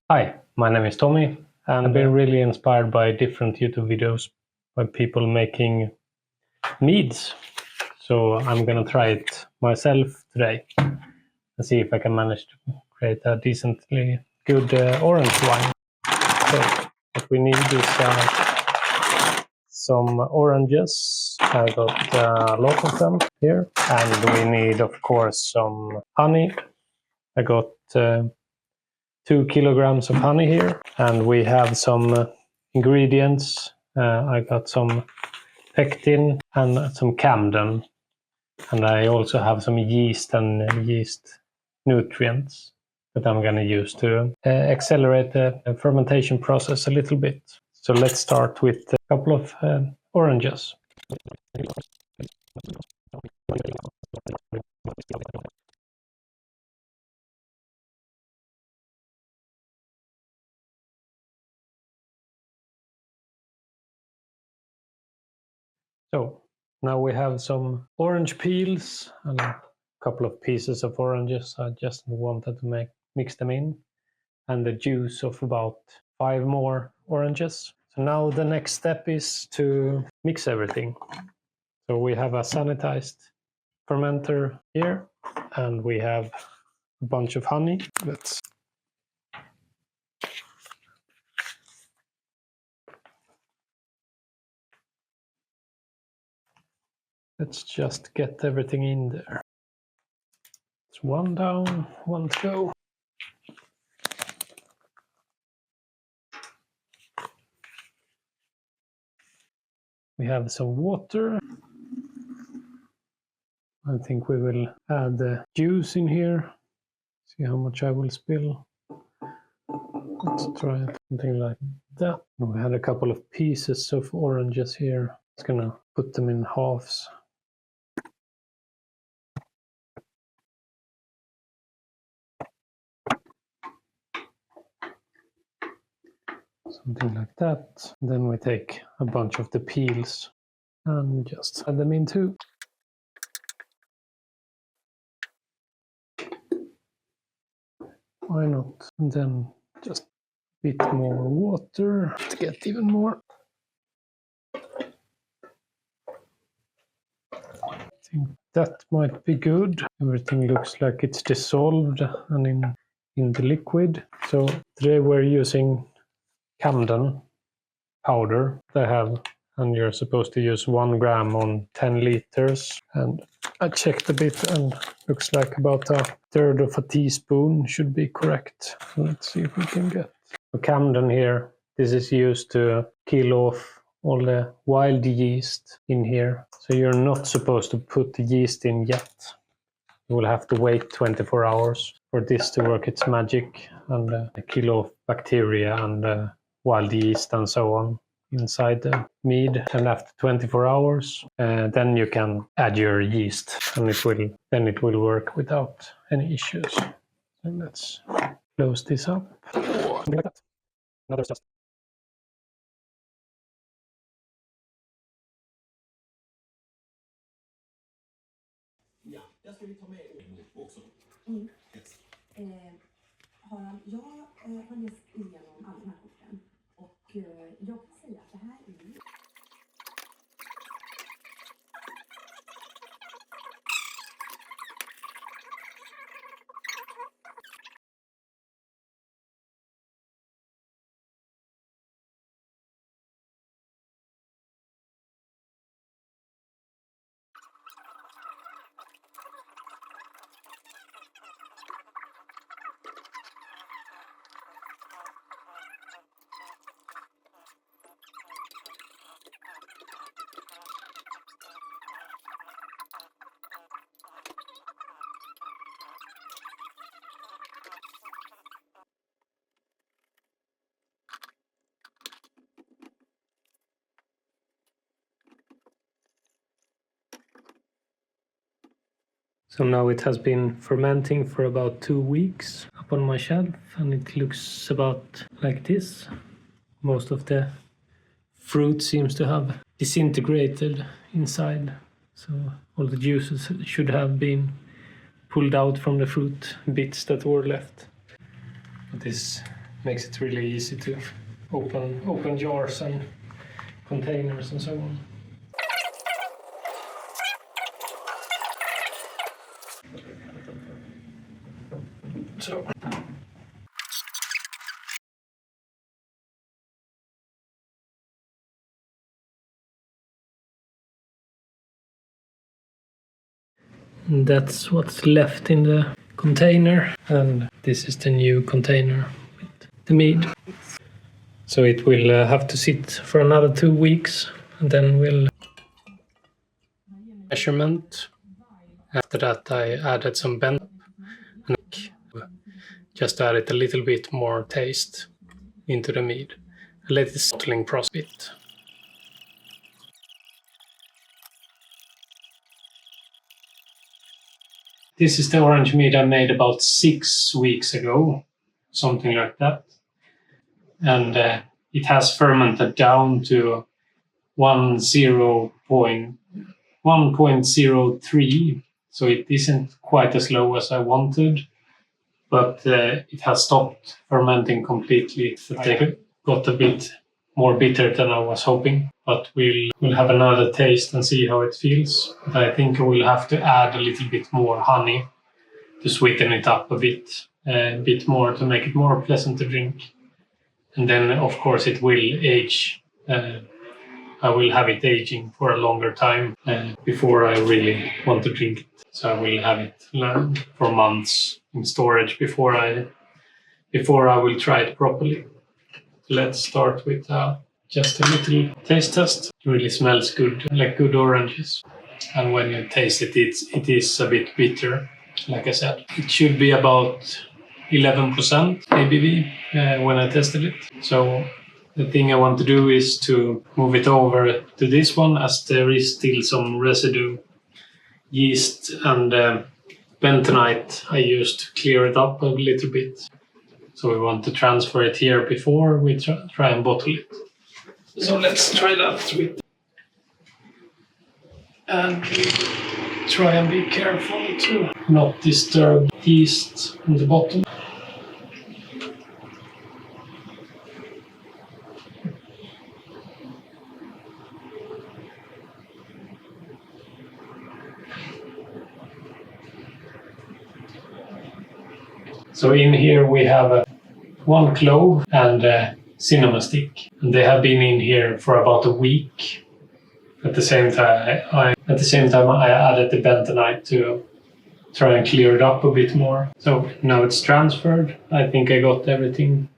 Hi, my name is Tommy, and I've been really inspired by different YouTube videos by people making meads. So I'm gonna try it myself today and see if I can manage to create a decently good orange wine. So what we need is some oranges. I got a lot of them here, and we need, of course, some honey. I got 2 kilograms of honey here, and we have some ingredients. I got some pectin and some Campden, and I also have some yeast and yeast nutrients that I'm going to use to accelerate the fermentation process a little bit. So let's start with a couple of oranges. So now we have some orange peels and a couple of pieces of oranges. I just wanted to mix them in, and the juice of about 5 more oranges. So now the next step is to mix everything. So we have a sanitized fermenter here, and we have a bunch of honey. Let's just get everything in there. It's one down, one to go. We have some water. I think we will add the juice in here. See how much I will spill. Let's try it, something like that. We had a couple of pieces of oranges here. Just gonna put them in halves. Something like that. Then we take a bunch of the peels and just add them in too. Why not? And then just a bit more water to get even more. I think that might be good. Everything looks like it's dissolved and in the liquid. So today we're using Campden powder they have, and you're supposed to use 1 gram on 10 liters. And I checked a bit, and looks like about 1/3 of a teaspoon should be correct. Let's see if we can get the Campden here. This is used to kill off all the wild yeast in here. So you're not supposed to put the yeast in yet. You will have to wait 24 hours for this to work its magic and kill off bacteria and wild yeast and so on inside the mead. And after 24 hours, then you can add your yeast, and it will work without any issues. So let's close this up. Something like that. Another just. Ja, jag skulle ta med också. Yes. Harald, jag har läst igenom alla de här korten och jag kan säga att det här är So now it has been fermenting for about 2 weeks up on my shelf, and it looks about like this. Most of the fruit seems to have disintegrated inside, so all the juices should have been pulled out from the fruit bits that were left. But this Makes it really easy to open jars and containers and so on. So that's what's left in the container, and this is the new container with the mead. So it will have to sit for another 2 weeks, and then we'll measurement. After that I added some Bentonite and just added a little bit more taste into the mead. I let this bottling process. This is the orange mead I made about 6 weeks ago, something like that. And it has fermented down to 1.03, so it isn't quite as low as I wanted, but it has stopped fermenting completely. They got a bit more bitter than I was hoping, but we'll have another taste and see how it feels. But I think I will have to add a little bit more honey to sweeten it up a bit more to make it more pleasant to drink. And then, of course, it will age. I will have it aging for a longer time before I really want to drink it. So I will have it for months in storage before I will try it properly. Let's start with just a little taste test. It really smells good, like good oranges. And when you taste it, it is a bit bitter, like I said. It should be about 11% ABV when I tested it. So the thing I want to do is to move it over to this one, as there is still some residue. Yeast and bentonite I used to clear it up a little bit. So we want to transfer it here before we try and bottle it. So let's try that with. And try and be careful to not disturb yeast in the bottom. So in here we have 1 clove and a cinnamon stick, and they have been in here for about a week. At the same time, I added the bentonite to try and clear it up a bit more. So now it's transferred. I think I got everything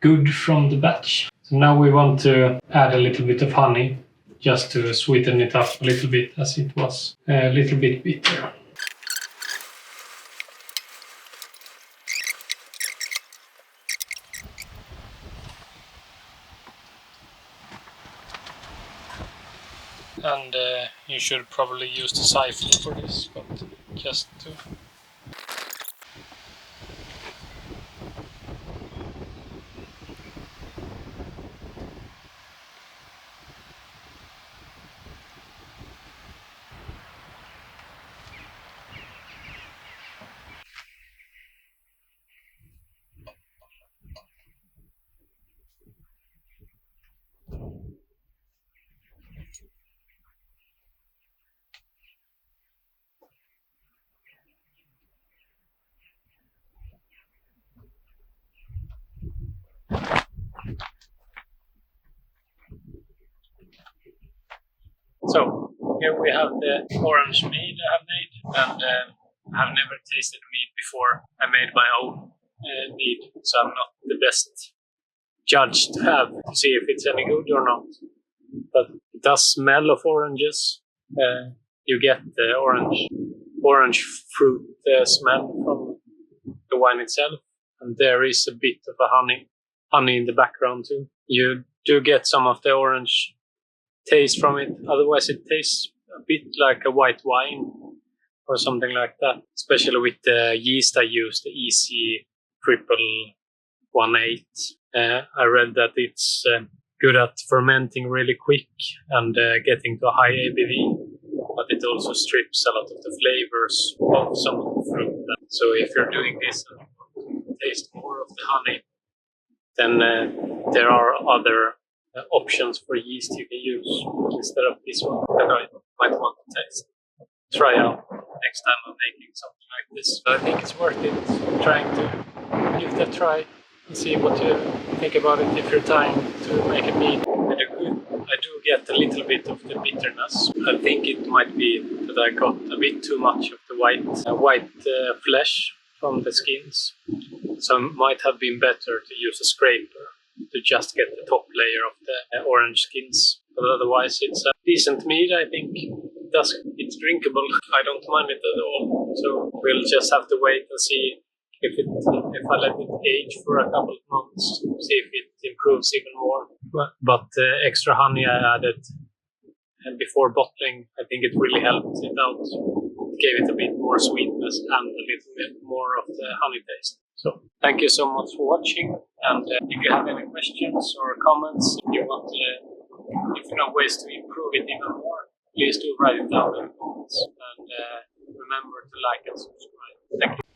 good from the batch. So now we want to add a little bit of honey just to sweeten it up a little bit, as it was a little bit bitter. And you should probably use the siphon for this, but just to... So here we have the orange mead I have made, and I have never tasted mead before. I made my own mead, so I'm not the best judge to have to see if it's any good or not. But it does smell of oranges. You get the orange fruit smell from the wine itself, and there is a bit of a honey in the background too. You do get some of the orange taste from it. Otherwise it tastes a bit like a white wine or something like that, especially with the yeast I use, the EC 1818. I read that it's good at fermenting really quick and getting to a high ABV, but it also strips a lot of the flavors of some of the fruit. So if you're doing this and want to taste more of the honey, then there are other options for yeast you can use instead of this one that I might want to try out next time I'm making something like this. So I think it's worth it trying to give it a try and see what you think about it if you're trying to make a mead. I do get a little bit of the bitterness. I think it might be that I got a bit too much of the white flesh from the skins. So it might have been better to use a scraper to just get the top layer of the orange skins. But otherwise it's a decent mead, I think. It's drinkable. I don't mind it at all. So we'll just have to wait and see if I let it age for a couple of months, see if it improves even more. But extra honey I added before bottling, I think it really helped it out. It gave it a bit more sweetness and a little bit more of the honey taste. So thank you so much for watching, and if you have any questions or comments, if you know ways to improve it even more, please do write it down in the comments, and remember to like and subscribe. Thank you.